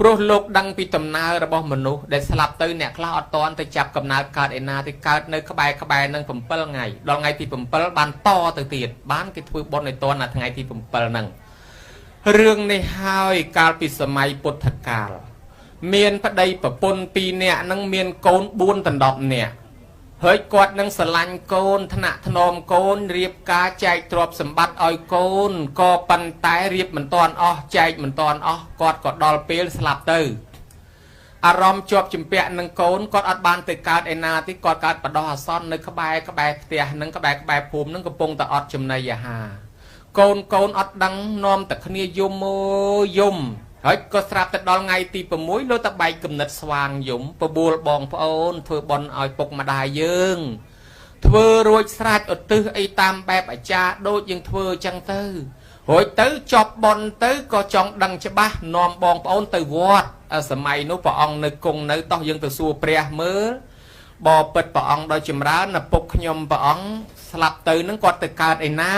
ព្រោះលោកដឹងពីដំណើររបស់មនុស្សដែលស្លាប់ទៅអ្នកខ្លះអត់តន់ទៅចាប់កំណើតកើតឯណាទៅកើតនៅក្បែរនឹង7ថ្ងៃដល់ថ្ងៃទី7បានតទៅទៀតបានគេធ្វើបុណ្យឲ្យតន់ថ្ងៃទី7ហ្នឹងរឿងនេះហើយកាលពីសម័យពុទ្ធកាលមានប្តីប្រពន្ធ2នាក់ហ្នឹងមានកូន4ដណ្ដប់នាក់ហើយគាត់នឹងស្រឡាញ់កូនថ្នាក់ថ្នមកូនរៀបការចែកទ្រព្យសម្បត្តិឲ្យកូនក៏ប៉ុន្តែរៀបមិនតាន់អស់ចែកមិនតាន់អស់គាត់ក៏ដល់ពេលស្លាប់ទៅអារម្មណ៍ជាប់ជំពាក់នឹងកូនគាត់អត់បានទៅកើតឯណាទេគាត់កើតបដោះអាសន្ននៅក្បែរផ្ទះនឹងក្បែរភូមិនឹងកំពុងតែអត់ចំណីអាហារកូនអត់ដឹងនាំតែគ្នាយំយំហើយក៏ស្រាប់តែដល់ថ្ងៃទី6លោកតបែកគំនិតស្វាងយំបបួលបងប្អូនធ្វើបន់ឲ្យពុកម្ដាយយើងធ្វើរួចស្រេចឧទ្ទិសអីតាមបែបអាចារ្យដូចយើងធ្វើអញ្ចឹងទៅរួចទៅចប់បន់ទៅក៏ចង់ដឹងច្បាស់នាំបងប្អូនទៅវត្តសម័យនោះព្រះអង្គនៅគង់នៅតោះយើងទៅសួរព្រះមើលបបិទ្ធព្រះអង្គដោយចម្រើនឪពុកខ្ញុំព្រះអង្គស្លាប់ទៅនឹងគាត់ទៅកើតឯណា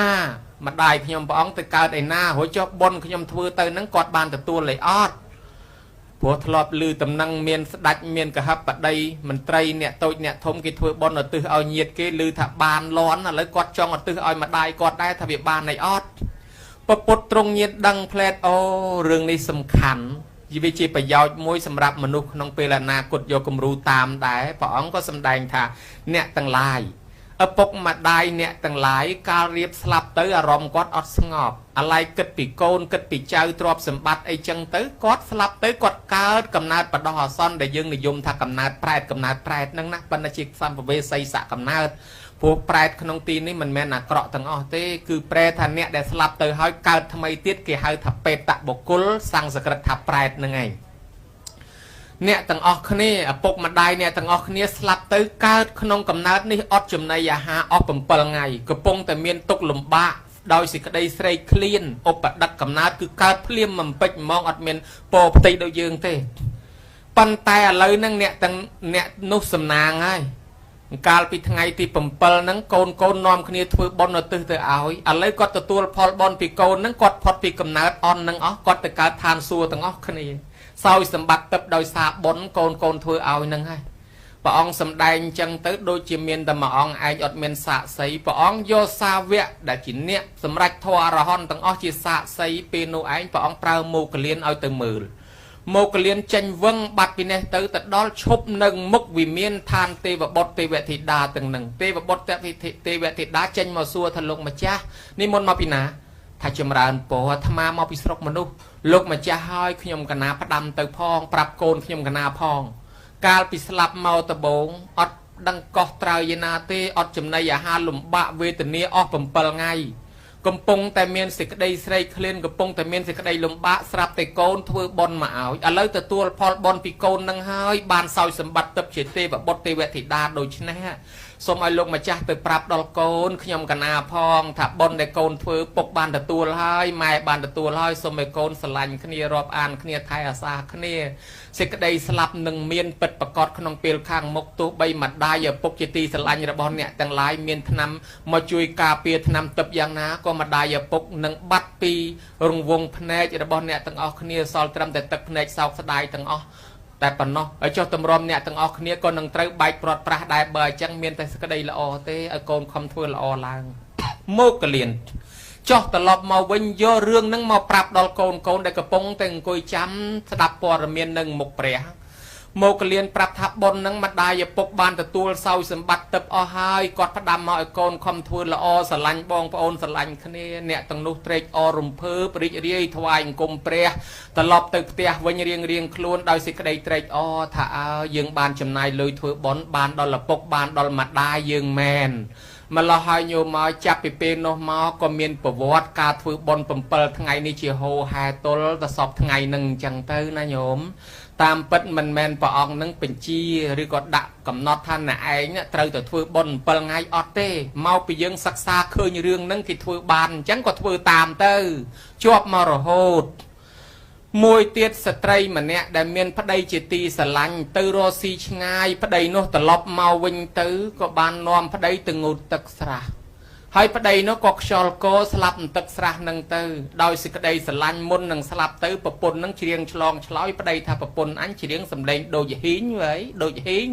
ម្ដាយខ្ញុំព្រះអង្គទៅកើតឯណារួចចុះបុណ្យខ្ញុំធ្វើទៅនឹងគាត់បានទទួលលេអត់ព្រោះធ្លាប់ឮតំណែងមានស្ដេចមានកហបតីមន្ត្រីអ្នកតូចអ្នកធំគេធ្វើបុណ្យឧទ្ទិសឲ្យញាតិគេឮថាបានលន់ឥឡូវគាត់ចង់ឧទ្ទិសឲ្យម្ដាយគាត់ដែរថាវាបានអីអត់ពុទ្ធទ្រង់ញាតិដឹងផ្លែតអូរឿងនេះសំខាន់វាជាប្រយោជន៍មួយសម្រាប់មនុស្សក្នុងពេលអនាគតយកគំរូតាមដែរព្រះអង្គក៏សម្ដែងថាអ្នកទាំងឡាយឪពុកម្ដាយអ្នកទាំងឡាយកាលរៀបស្លាប់ទៅអារម្មណ៍គាត់អត់ស្ងប់អាឡ័យគិតពីកូនគិតពីចៅទ្រព្យសម្បត្តិអីចឹងទៅគាត់ស្លាប់ទៅគាត់កើតកំណើតបដោះអាសន្នដែលយើងនិយមថាកំណើតប្រែតហ្នឹងណាប៉ុន្តែជាសម្ភវេសីសៈកំណើតព្រោះប្រែតក្នុងទីនេះមិនមែនអាក្រក់ទាំងអស់ទេគឺប្រែថាអ្នកដែលស្លាប់ទៅហើយកើតថ្មីទៀតគេហៅថាបេតបុគ្គលសង្ស្ក្រឹតថាប្រែតហ្នឹងឯងអ្នកទាំងអស់គ្នាឪពុកម្ដាយអ្នកទាំងអស់គ្នាស្លាប់ទៅកើតក្នុងកំណើតនេះអត់ចំណីអាហារអស់7ថ្ងៃកំពុងតែមានទុក្ខលំបាកដោយសេចក្តីស្រេកឃ្លានឧបដិកកំណើតគឺកើតភ្លាមមិនពេចហ្មងអត់មានពរផ្ទៃដូចយើងទេប៉ុន្តែឥឡូវហ្នឹងអ្នកនោះសំណាងហើយកាលពីថ្ងៃទី7ហ្នឹងកូននាំគ្នាធ្វើបុណ្យឧទ្ទិសទៅឲ្យឥឡូវគាត់ទទួលផលបុណ្យពីកូនហ្នឹងគាត់ផុតពីកំណើតអន់ហ្នឹងអស់គាត់ទៅកើតឋានសួគ៌ទាំងអស់គ្នាសោយសម្បត្តិទឹកដោយសារបុណ្យកូនធ្វើឲ្យហ្នឹងហើយព្រះអង្គសម្ដែងអញ្ចឹងទៅដូចជាមានតែមួយអង្គឯងអត់មានសាក្សីព្រះអង្គយកសាវកដែលជាអ្នកសម្រេចធម៌អរហន្តទាំងអស់ជាសាក្សីពេលនោះឯងព្រះអង្គប្រើមោគលានឲ្យទៅមើលមកកលៀនចេញវឹងបាត់ពីនេះទៅដល់ឈប់នឹងមុខវិមានឋានទេវបុត្រទេវធីតាទាំងនឹងទេវបុត្រទេវធីតាចេញមកសួរថាលោកម្ចាស់នេះមុនមកពីណាថាចម្រើនពរអាត្មាមកពីស្រុកមនុស្សលោកម្ចាស់ហើយខ្ញុំកណាផ្ដាំទៅផងប្រាប់កូនខ្ញុំកណាផងកាលពីស្លាប់មកដបងអត់ដឹងកោះត្រើយណាទេអត់ចំណីអាហារលំបាកវេទនាអស់7ថ្ងៃកំពុងតែមានសេចក្តីស្រេកឃ្លានកំពុងតែមានសេចក្តីលំបាកស្រាប់តែកូនធ្វើបុណ្យមកឲ្យឥឡូវទទួលផលបុណ្យពីកូននឹងហើយបានសោយសម្បត្តិទឹកជាទេវបុត្រទេវធីតាដូច្នេះសូមឲ្យលោកម្ចាស់ទៅប្រាប់ដល់កូនខ្ញុំកណាផងថាបុណ្យដែលកូនធ្វើពុកបានទទួលហើយម៉ែបានទទួលហើយសូមឲ្យកូនស្រឡាញ់គ្នារាប់អានគ្នាថែអាសាគ្នាសេចក្តីស្លាប់នឹងមានពិតប្រកបក្នុងពេលខាងមុខទោះបីម្ដាយឪពុកជាទីស្រឡាញ់របស់អ្នកទាំងឡាយមានថ្នាំមកជួយការពារថ្នាំទឹកយ៉ាងណាក៏ម្ដាយឪពុកនឹងបាត់ពីរង្វង់ភ្នែករបស់អ្នកទាំងអស់គ្នាសល់ត្រឹមតែទឹកភ្នែកសោកស្ដាយទាំងអស់តែប៉ុណ្ណោះហើយចុះតម្រាំអ្នកទាំងអស់គ្នាក៏នឹងត្រូវបែកព្រាត់ប្រាសដែរបើអញ្ចឹងមានតែសេចក្តីល្អទេឲ្យកូនខំធ្វើល្អឡើងមកកលៀនចុះត្រឡប់មកវិញយករឿងហ្នឹងមកប្រាប់ដល់កូនដែលកំពុងតែអង្គុយចាំស្ដាប់ព័ត៌មាននឹងមុខព្រះមកកលៀនប្រាប់ថាបុណ្យហ្នឹងម្ដាយឪពុកបានទទួលសោយសម្បត្តិទឹកអស់ហើយគាត់ផ្ដាំមកឲ្យកូនខំធ្វើល្អស្រឡាញ់បងប្អូនស្រឡាញ់គ្នាអ្នកទាំងនោះត្រេកអររំភើបរីករាយថ្វាយអង្គមព្រះត្រឡប់ទៅផ្ទះវិញរៀងខ្លួនដោយសេចក្តីត្រេកអរថាយើងបានចំណាយលុយធ្វើបុណ្យបានដល់ឪពុកបានដល់ម្ដាយយើងមែនម្លោះហើយញោមមកចាប់ពីពេលនោះមកក៏មានប្រវត្តិការធ្វើបុណ្យ7ថ្ងៃនេះជាហូរហែទល់ទៅសពថ្ងៃនឹងអញ្ចឹងទៅណាញោមតាមពិតមិនមែនព្រះអង្គនឹងបញ្ជាឬក៏ដាក់កំណត់ថាអ្នកឯងត្រូវទៅធ្វើបុណ្យ7ថ្ងៃអត់ទេមកពីយើងសិក្សាឃើញរឿងហ្នឹងគេធ្វើបានអញ្ចឹងក៏ធ្វើតាមទៅជាប់មករហូតមួយទៀតស្ត្រីម្នាក់ដែលមានប្តីជាទីស្រឡាញ់ទៅរកស៊ីឆ្ងាយប្តីនោះត្រឡប់មកវិញទៅក៏បាននាំប្តីទៅងូតទឹកស្រះ ហើយប្តីនោះក៏ខ្យល់កោស្លាប់ទឹកស្រះនឹងទៅដោយសេចក្តីស្រឡាញ់មុននឹងស្លាប់ទៅប្រពន្ធនឹងច្រៀងឆ្លងឆ្លើយប្តីថាប្រពន្ធអញច្រៀងសំឡេងដូចហ៊ីងvậyដូចហ៊ីង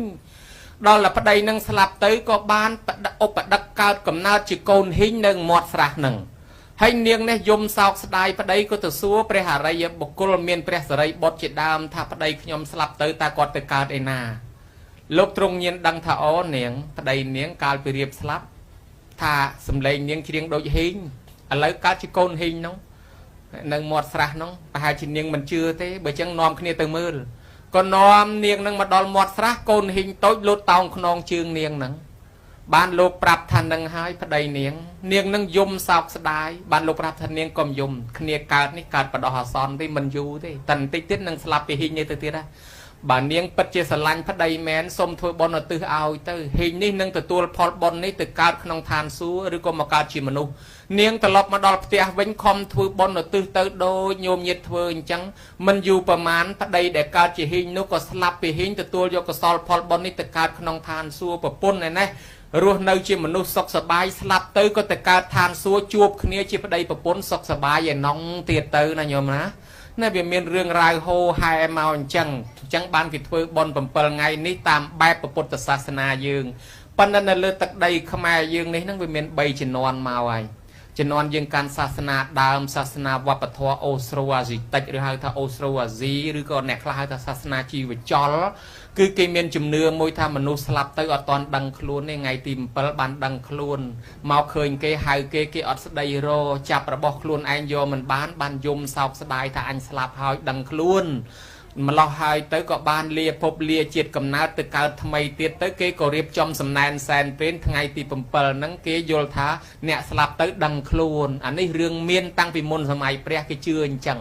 ដល់តែប្តីនឹងស្លាប់ទៅក៏បានឧបដឹកកើតកំណើតជាកូនហ៊ីងនៅមាត់ស្រះនឹងហើយនាងនេះយំសោកស្ដាយប្តីក៏ទៅសួរព្រះអរិយបុគ្គលមានព្រះសរិបុត្រជាដើមថាប្តីខ្ញុំស្លាប់ទៅតើគាត់ទៅកើតឯណាលោកទ្រង់ញៀនដឹងថាអូនាងប្តីនាងកាលពីរៀបស្លាប់ថាសំឡេងនាងច្រៀងដូចហ៊ីងឥឡូវកើតជាកូនហ៊ីងនោះនៅមាត់ស្រះនោះប្រហែលជានាងមិនជឿទេបើចឹងនាំគ្នាទៅមើលក៏នាំនាងនឹងមកដល់មាត់ស្រះកូនហ៊ីងតូចលូតតោងខ្នងជើងនាងនឹងបានលោកប្រាប់ថានឹងហើយប្តីនាងនឹងយំសោកស្ដាយបានលោកប្រាប់ថានាងកុំយំគ្នាកើតនេះកើតបដោះអាសន្នទេមិនយូរទេតែបន្តិចទៀតនឹងស្លាប់ពីហ៊ីងនេះទៅទៀតណាបើនាងពិតជាស្រឡាញ់ប្តីមែនសូមធ្វើបុណ្យឧទ្ទិសឲ្យទៅហ៊ីងនេះនឹងទទួលផលបុណ្យនេះទៅកើតក្នុងឋានសួគ៌ឬក៏មកកើតជាមនុស្សនាងត្រឡប់មកដល់ផ្ទះវិញខំធ្វើបុណ្យឧទ្ទិសទៅដូចញោមញាតធ្វើអញ្ចឹងមិនយូរប្រមាណប្តីដែលកើតជាហ៊ីងនោះក៏ស្លាប់ពីហ៊ីងទទួលយកកុសលផលបុណ្យនេះទៅកើតក្នុងឋានសួគ៌ប្រពន្ធឯនេះរស់នៅជាមនុស្សសុខសប្បាយស្លាប់ទៅក៏ទៅកើតឋានសួគ៌ជួបគ្នាជាប្តីប្រពន្ធសុខសប្បាយឯណងទៀតទៅណាញោមណាវាមានរឿងរ៉ាវហូរហែមកអញ្ចឹងបានគេធ្វើបុណ្យ7ថ្ងៃនេះតាមបែបពុទ្ធសាសនាយើងប៉ុន្តែនៅលើទឹកដីខ្មែរយើងនេះហ្នឹងវាមាន3ជំនាន់មកហើយជំនាន់យើងកាន់សាសនាដើមសាសនាវប្បធម៌អូស្ត្រូអាស៊ីតិចឬហៅថាអូស្ត្រូអាស៊ីឬក៏អ្នកខ្លះហៅថាសាសនាជីវចលគឺគេមានជំនឿមួយថាមនុស្សស្លាប់ទៅអត់ទាន់ដឹងខ្លួនទេថ្ងៃទី7បានដឹងខ្លួនមកឃើញគេហៅគេអត់ស្ដីរចាប់របស់ខ្លួនឯងយកមិនបានយំសោកស្ដាយថាអញស្លាប់ហើយដឹងខ្លួនម្លោះហើយទៅក៏បានលាភពលាជាតិកំណើតទៅកើតថ្មីទៀតទៅគេក៏រៀបចំសំណែនសែនព្រេនថ្ងៃទី7ហ្នឹងគេយល់ថាអ្នកស្លាប់ទៅដឹងខ្លួនអានេះរឿងមានតាំងពីមុនសម័យព្រះគេជឿអញ្ចឹង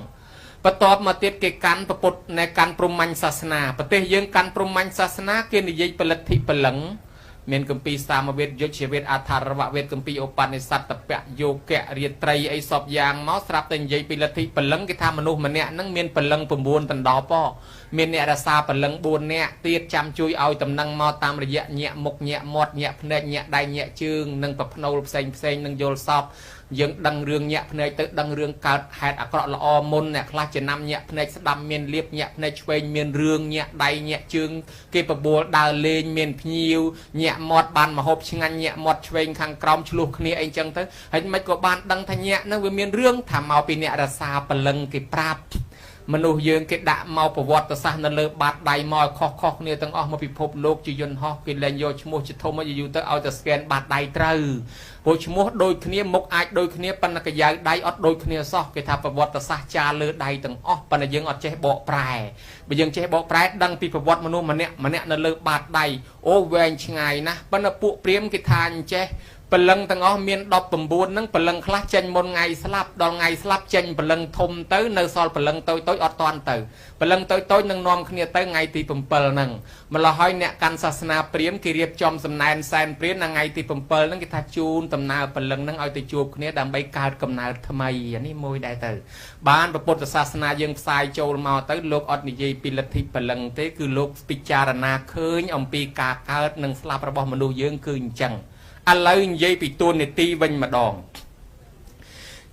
បន្ទាប់មកទៀតគេកាន់ពុទ្ធនៃកាន់ព្រហ្មញ្ញសាសនាប្រទេសយើងកាន់ព្រហ្មញ្ញសាសនាគេនិយាយផលិតធិពលឹងមានគម្ពីរសាមវេទយុជ្ជវេទអថារវវេទគម្ពីរឧបនិស្សតពៈយោគៈរាត្រីអីសពយ៉ាងមកស្រាប់តែនិយាយពីលទ្ធិពលឹងគេថាមនុស្សម្នាក់ហ្នឹងមានពលឹង9ដណ្ដប់មានអ្នករសាពលឹង4នាក់ទៀតចាំជួយឲ្យតំណែងមកតាមរយៈញាក់មុខញាក់មាត់ញាក់ភ្នែកញាក់ដៃញាក់ជើងនិងប្រភ្នូលផ្សេងនឹងយល់សពយើងដឹងរឿងញាក់ភ្នែកទៅដឹងរឿងកើតហេតុអាក្រក់ល្អមុនអ្នកខ្លះចំណាំញាក់ភ្នែកស្ដាំមានលៀបញាក់ភ្នែកឆ្វេងមានរឿងញាក់ដៃញាក់ជើងគេបបួលដើរលេងមានភ្ញៀវញាក់មាត់បានមហូបឆ្ងាញ់ញាក់មាត់ឆ្វេងខាងក្រោមឆ្លោះគ្នាអីចឹងទៅហើយមិនក៏បានដឹងថាញាក់នឹងវាមានរឿងថាមកពីអ្នករសាពលឹងគេប្រាប់មនុស្សយើងគេដាក់មកប្រវត្តិសាស្ត្រនៅលើបាតដៃមកខុសគ្នាទាំងអស់មកពិភពលោកជាយន្តហោះគេលែងយកឈ្មោះជាធំមកយូរទៅឲ្យតែស្កេនបាតដៃត្រូវព្រោះឈ្មោះដូចគ្នាមុខអាចដូចគ្នាប៉ុន្តែកាយដៃអត់ដូចគ្នាសោះគេថាប្រវត្តិសាស្ត្រចាលើដៃទាំងអស់ប៉ុន្តែយើងអត់ចេះបកប្រែបើយើងចេះបកប្រែដឹងពីប្រវត្តិមនុស្សម្នាក់នៅលើបាតដៃអូវែងឆ្ងាយណាស់ប៉ុន្តែពួកព្រាហ្មណ៍គេថាអញ្ចេះពលឹងទាំងអស់មាន19ហ្នឹងពលឹងខ្លះចេញមុនថ្ងៃស្លាប់ដល់ថ្ងៃស្លាប់ចេញពលឹងធំទៅនៅសល់ពលឹងតូចអត់តាន់ទៅពលឹងតូចនឹងនាំគ្នាទៅថ្ងៃទី7ហ្នឹងម្ល៉េះហើយអ្នកកាន់សាសនាព្រាហ្មណ៍គេរៀបចំសំណែនសែនព្រានថ្ងៃទី7ហ្នឹងគេថាជូនដំណើរពលឹងហ្នឹងឲ្យទៅជួបគ្នាដើម្បីកើតកំណើតថ្មីអានេះមួយដែរទៅបានពុទ្ធសាសនាយើងផ្សាយចូលមកទៅលោកអត់និយាយពីលទ្ធិពលឹងទេគឺលោកពិចារណាឃើញអំពីការកើតនិងស្លាប់របស់មនុស្សយើងគឺអញ្ចឹងឥឡូវនិយាយពីតួនាទីវិញម្ដង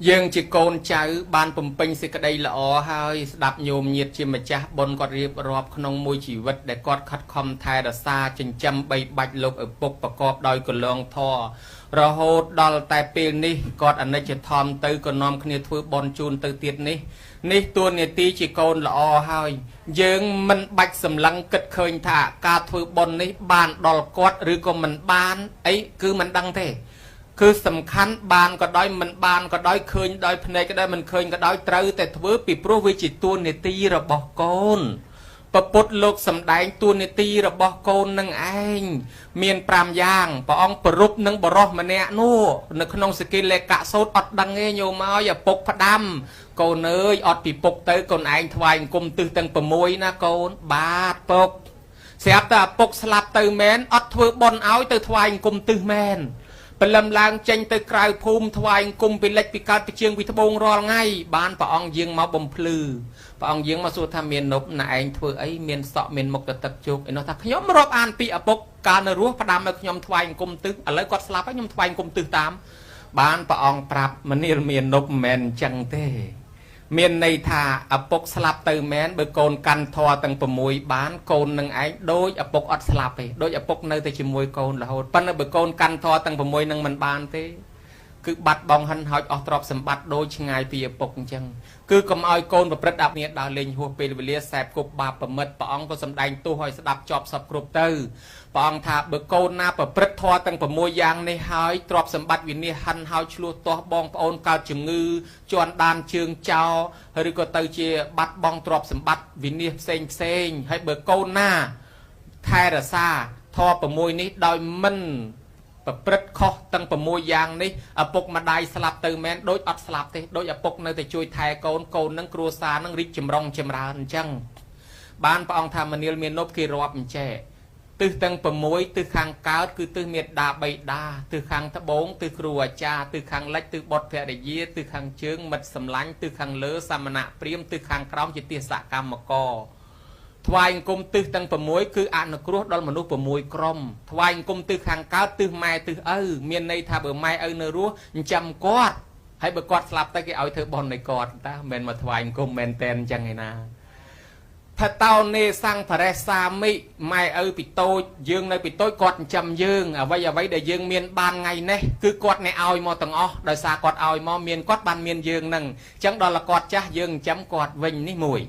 យើងជាកូនចៅបានបំពេញសេចក្តីល្អហើយស្ដាប់ញោមញាតជាម្ចាស់បុណ្យគាត់រៀបរាប់ក្នុងមួយជីវិតដែលគាត់ខិតខំថែរក្សាចិញ្ចឹមបីបាច់លោកឪពុកប្រកបដោយកលងធម៌រហូតដល់តែពេលនេះគាត់អនិច្ចធម្មទៅក៏នាំគ្នាធ្វើបុណ្យជូនទៅទៀតនេះតួនាទីជាកូនល្អហើយយើងមិនបាច់សម្លឹងគិតឃើញថាការធ្វើបុណ្យនេះបានដល់គាត់ឬក៏មិនបានអីគឺមិនដឹងទេគឺសំខាន់បានក៏ដោយមិនបានក៏ដោយឃើញដោយភ្នែកក៏ដោយមិនឃើញក៏ដោយត្រូវតែធ្វើពីព្រោះវាជាតួនាទីរបស់កូនពុទ្ធលោកសម្ដែងតួនាទីរបស់កូននឹងឯងមាន5យ៉ាងព្រះអង្គប្រពនឹងបរោះម្នាក់នោះនៅក្នុងសកិលេកៈសូត្រអត់ដឹងទេញោមឲ្យឪពុកផ្ដាំកូនអើយអត់ពីពុកទៅកូនឯងថ្វាយអង្គមទិសទាំង6ណាកូនបាទពុកស្រាប់តែឪពុកស្លាប់ទៅមែនអត់ធ្វើបុណ្យឲ្យទៅថ្វាយអង្គមទិសមែនព្រលឹមឡើងចេញទៅក្រៅភូមិថ្វាយអង្គមពីលិចពីកើតពីជើងពីត្បូងរាល់ថ្ងៃបានព្រះអង្គយាងមកបំភ្លឺព្រះអង្គយាងមកសួរថាមាននប់ណែឯងធ្វើអីមានសក់មានមុខទៅទឹកជោគឯនោះថាខ្ញុំរាប់អានពីឪពុកកាលនៅរស់ផ្ដាំឲ្យខ្ញុំថ្វាយអង្គមទិសឥឡូវគាត់ស្លាប់ហើយខ្ញុំថ្វាយអង្គមទិសតាម bán bà ông prap mà niên miền nộp mẹn chẳng thế miền này thà bốc slap từ mẹn bởi côn căn thò tầng bờ mùi bán côn nâng ấy đôi bốc ọt slap ấy đôi bốc nơi từ chỉ mùi côn là hột phân bởi côn căn thò tầng bờ mùi nâng mình bán thế cứ bắt bong hân hỏi ọt trọp sầm bắt đôi ngay vì bốc chẳng cứ cầm ai côn và rất đặc biệt đào lên hùa về lia xẹp cục bà bờ mật bà ông có sầm đánh tu hỏi đạp chọp sập cục tư bà ông thà bờ côn na bờ rất thò tầng bờ mùi giang này hỏi trọp sầm bắt vì nia hân hỏi chua to bong bà ông cao chừng ngư chọn đàn trường chào hơi có từ chia bắt bong trọp sầm bắt vì nia xanh hay bờ côn na thay ra xa thò bờ mùi ní đòi minh bật khó tăng bờ môi giang ní bốc mà đai slap từ men đôi ọt slap thế đôi bốc nơi để chui thay côn nâng cua xa nâng rít chìm rong chìm ra chăng ban bà ông tham maniel miền nốt kia rọp trẻ từ tăng bờ môi từ khang cáo cứ từ miệt đà bậy đà từ khang thấp bốn từ cua cha từ khang lách từ bọt phè để día từ khang trướng mật sầm lánh từ khang lỡ samana priêm từ khang crom chỉ tia sạ cam mà co thoại công tư tăng bờ môi cứ ăn nó cướp đó mà nuốt bờ môi crom thoại công tư hàng cáo tư mai tư miền này thà bờ mai nơ rúa chăm quạt hay bờ quạt slap tay cái áo thơ bòn này quạt ta men mà thoại công men ten chẳng ngày nào thật tao nê sang phải sa mi mai bị tôi dương này bị tôi quạt chăm dương vậy để dương miền ban ngày này cứ quạt này ao mò tầng o đời xa quạt ao mò miền quạt ban miền dương nằng chẳng đó là quạt cha dương chấm quạt vinh ní mùi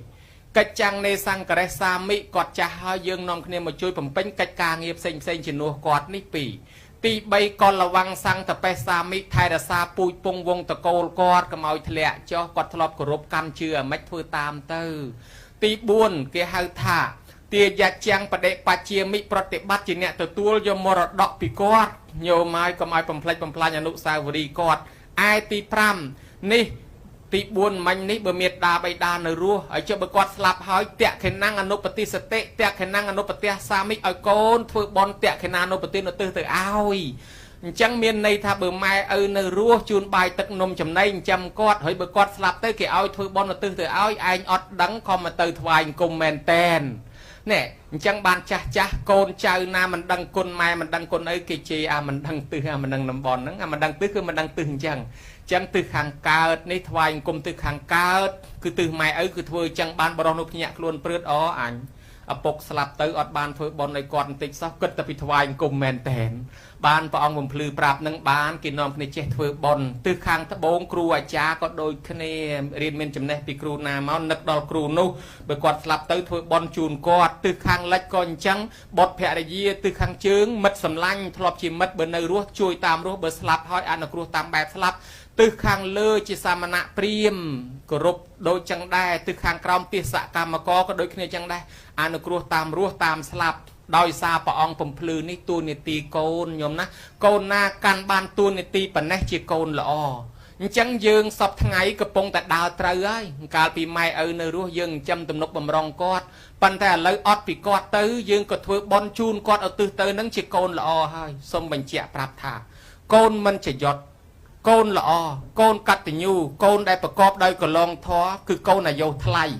cách trang nê sang cái sa mỹ quạt cha hơi dương nòng kia mà chui bầm bánh cách ca nghiệp xanh chỉ nua quạt ní pì ti bay con là văng sang tập pe sa mỹ thay là sa pui pung vong tập cô quạt cầm ao thẹn cho quạt thọp của rộp căn chưa mách phơi tam tư ti buồn kia hơi thả tia giặc trang bật đệ bát chia mỹ bật bắt chỉ nè từ tua do mò đọ pì quạt nhiều mai cầm ai bầm play nhà nụ sao vừa đi quạt ai ti pram ní ti buồn mạnh ní bờ miệt đà bay đà nở rùa ở chỗ bờ quạt slap hỏi tẹt khả năng anh nộp bát sét tẹt khả năng anh nộp bát sa mít ở côn phơi bon tẹt khả năng nộp bát nó từ ao chẳng miền này tha bờ mai nở rùa chun bài tật nôm chấm này chấm quạt hỏi bờ quạt slap tới cái ao phơi bon nó từ ao anh ọt đắng không mà từ thoại cùng mền ten nè chẳng ban cha côn chào na mình đăng côn mai mình đăng côn ấy kia chi mình đăng từ mình đăng nằm bòn nắng mình đăng từคือmình đăng từ chẳng từ hàng cao ní thoại cùng từ hàng cao cứ từ mai ấy cứ thôi chẳng ban bờ nộp nhạc luôn prớt ó ảnh bốc slap tới ọt ban phơi bòn này còn tịnh sao cất tập thoại cùng mền tèn ban bà ông bầm phư prap nâng ban kỳ nôm này chết phơi bòn từ hàng thấp bốn cru cha có đôi cái riêng men chấm này bị cru na máu nấc đòn cru nu bởi quạt slap tới phơi bòn chùn quạt từ hàng lách con trắng bọt phè đại dê từ hàng trướng mật sầm lanh thọp chỉ mật bờ nơi ruột chui tam ruột bờ slap hỏi ăn cru tam bẹp slap từ hàng lơ chỉ samana priêm cổ rụp đôi chẳng đai từ hàng crom tia sạ cam mà có đôi kia chẳng đai ăn cru tam ruột tam slap đôi xa bà ông bầm phư ní tu ní tì côn nhôm ná côn na can ban tu ní tì bẩn nét chỉ côn là o chẳng dương sập ngày cái bông tại đào trời ấy cả bị mai nơi ruộng dương chăm tụm nốc bầm rong cọt bàn tay lấy ót bị cọt tới dương có thưa bon chun cọt ở từ tới nắng chỉ côn là o hai xong mình chẹt prap thả côn mình chỉ giọt côn là o côn cắt từ nhu côn đâyประกอบđây có long thóคือcôn là dầu thay